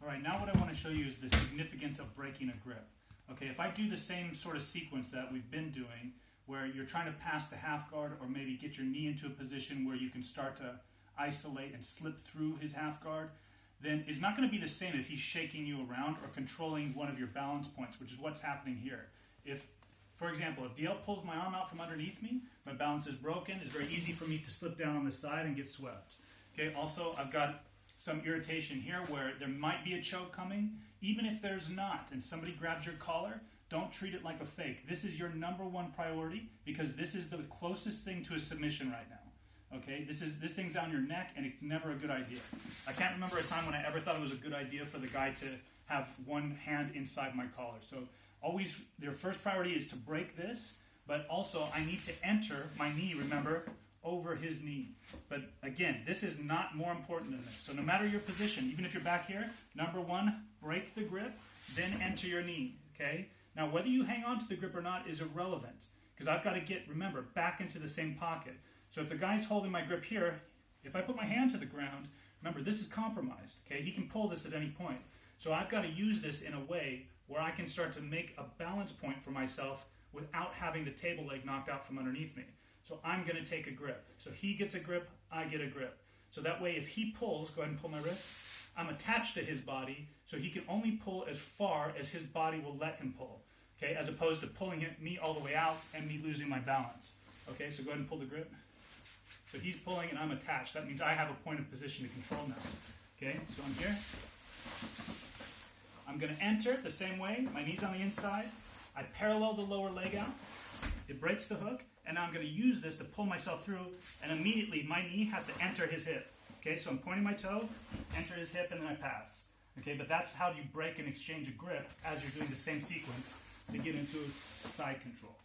right, now what I want to show you is the significance of breaking a grip. Okay, if I do the same sort of sequence that we've been doing, where you're trying to pass the half guard or maybe get your knee into a position where you can start to isolate and slip through his half guard, then it's not going to be the same if he's shaking you around or controlling one of your balance points, which is what's happening here. If, for example, if DL pulls my arm out from underneath me, my balance is broken, it's very easy for me to slip down on the side and get swept. Okay, also I've got some irritation here where there might be a choke coming. Even if there's not and somebody grabs your collar, don't treat it like a fake. This is your number one priority because this is the closest thing to a submission right now. Okay, this thing's down your neck and it's never a good idea. I can't remember a time when I ever thought it was a good idea for the guy to have one hand inside my collar. So always, their first priority is to break this, but also I need to enter my knee, remember, over his knee. But again, this is not more important than this. So no matter your position, even if you're back here, number one, break the grip, then enter your knee, okay? Now, whether you hang on to the grip or not is irrelevant because I've got to get, remember, back into the same pocket. So if the guy's holding my grip here, if I put my hand to the ground, remember, this is compromised, okay? He can pull this at any point. So I've got to use this in a way where I can start to make a balance point for myself without having the table leg knocked out from underneath me. So I'm going to take a grip. So he gets a grip, I get a grip. So that way if he pulls, go ahead and pull my wrist, I'm attached to his body, so he can only pull as far as his body will let him pull, okay, as opposed to pulling me all the way out and me losing my balance. Okay, so go ahead and pull the grip. So he's pulling and I'm attached. That means I have a point of position to control now. Okay, so I'm here. I'm going to enter the same way. My knee's on the inside. I parallel the lower leg out. It breaks the hook. And now I'm going to use this to pull myself through. And immediately my knee has to enter his hip. Okay, so I'm pointing my toe, enter his hip, and then I pass. Okay, but that's how you break and exchange a grip as you're doing the same sequence to get into side control.